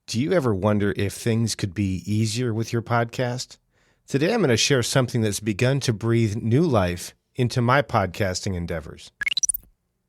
Do you ever wonder if things could be easier with your podcast? Today, I'm going to share something that's begun to breathe new life into my podcasting endeavors.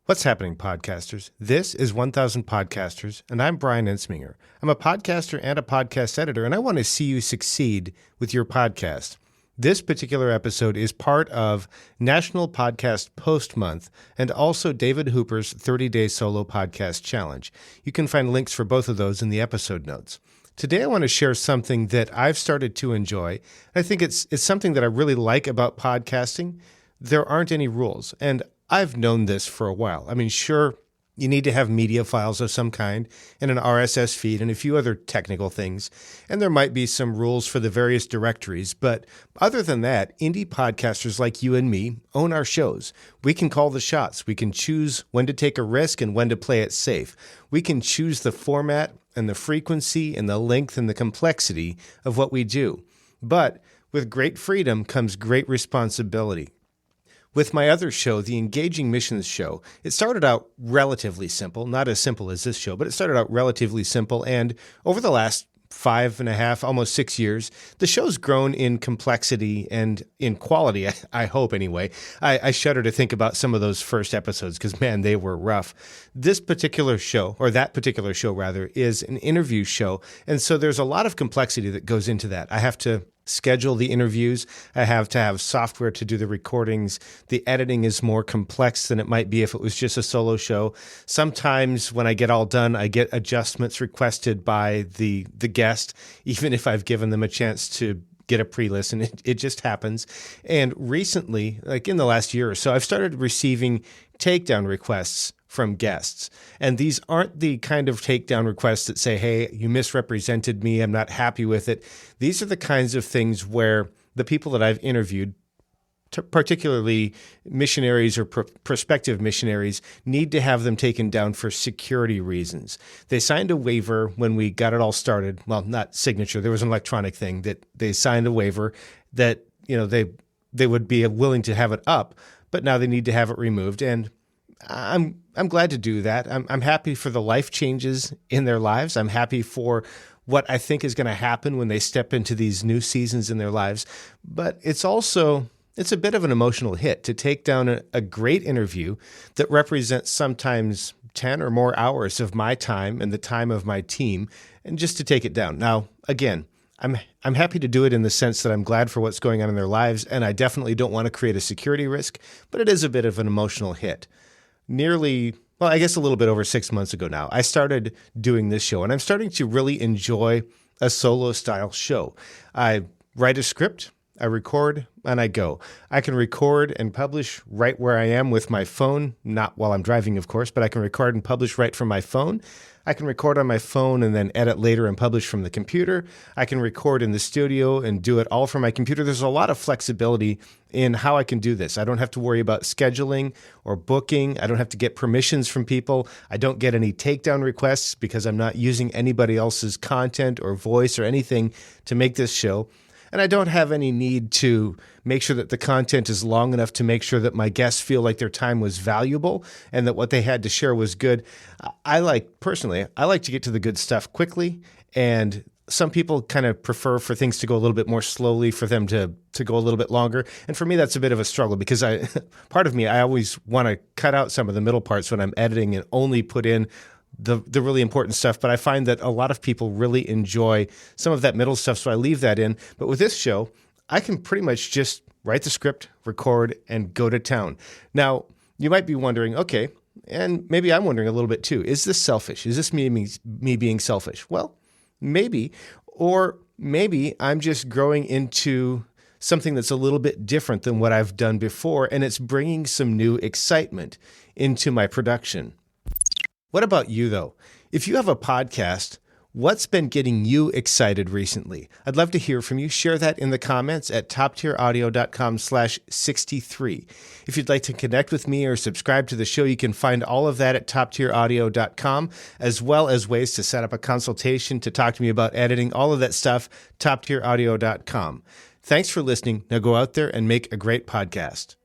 What's happening, podcasters? This is 1000 Podcasters, and I'm Brian Ensminger. I'm a podcaster and a podcast editor, and I want to see you succeed with your podcast. This particular episode is part of National Podcast Post Month and also David Hooper's 30-Day Solo Podcast Challenge. You can find links for both of those in the episode notes. Today, I want to share something that I've started to enjoy. I think it's something that I really like about podcasting. There aren't any rules, and I've known this for a while. I mean, sure, you need to have media files of some kind and an RSS feed and a few other technical things. And there might be some rules for the various directories. But other than that, indie podcasters like you and me own our shows. We can call the shots. We can choose when to take a risk and when to play it safe. We can choose the format and the frequency and the length and the complexity of what we do. But with great freedom comes great responsibility. With my other show, the Engaging Missions Show, it started out relatively simple, not as simple as this show, but it started out relatively simple. And over the last 5.5, almost 6 years, the show's grown in complexity and in quality, I hope anyway. I shudder to think about some of those first episodes because, man, they were rough. This particular show, or that particular show rather, is an interview show. And so there's a lot of complexity that goes into that. I have to schedule the interviews. I have to have software to do the recordings. The editing is more complex than it might be if it was just a solo show. Sometimes when I get all done, I get adjustments requested by the guest, even if I've given them a chance to get a pre-listen. It just happens. And recently, like in the last year or so, I've started receiving takedown requests from guests. And these aren't the kind of takedown requests that say, hey, you misrepresented me, I'm not happy with it. These are the kinds of things where the people that I've interviewed, particularly missionaries or prospective missionaries, need to have them taken down for security reasons. They signed a waiver when we got it all started. Well, not signature. There was an electronic thing that they signed a waiver that, they would be willing to have it up, but now they need to have it removed. And I'm glad to do that. I'm happy for the life changes in their lives. I'm happy for what I think is going to happen when they step into these new seasons in their lives. But it's a bit of an emotional hit to take down a great interview that represents sometimes 10 or more hours of my time and the time of my team, and just to take it down. Now, again, I'm happy to do it in the sense that I'm glad for what's going on in their lives, and I definitely don't want to create a security risk, but it is a bit of an emotional hit. I guess a little bit over 6 months ago now, I started doing this show, and I'm starting to really enjoy a solo-style show. I write a script, I record, and I go. I can record and publish right where I am with my phone, not while I'm driving, of course, but I can record and publish right from my phone. I can record on my phone and then edit later and publish from the computer. I can record in the studio and do it all from my computer. There's a lot of flexibility in how I can do this. I don't have to worry about scheduling or booking. I don't have to get permissions from people. I don't get any takedown requests because I'm not using anybody else's content or voice or anything to make this show. And I don't have any need to make sure that the content is long enough to make sure that my guests feel like their time was valuable and that what they had to share was good. I like to get to the good stuff quickly, and some people kind of prefer for things to go a little bit more slowly, for them to go a little bit longer. And for me, that's a bit of a struggle because I always want to cut out some of the middle parts when I'm editing and only put in the really important stuff. But I find that a lot of people really enjoy some of that middle stuff, so I leave that in. But with this show, I can pretty much just write the script, record, and go to town. Now, you might be wondering, okay, and maybe I'm wondering a little bit too, is this selfish? Is this me being selfish? Well, maybe. Or maybe I'm just growing into something that's a little bit different than what I've done before, and it's bringing some new excitement into my production. What about you, though? If you have a podcast, what's been getting you excited recently? I'd love to hear from you. Share that in the comments at toptieraudio.com/63. If you'd like to connect with me or subscribe to the show, you can find all of that at toptieraudio.com, as well as ways to set up a consultation to talk to me about editing, all of that stuff, toptieraudio.com. Thanks for listening. Now go out there and make a great podcast.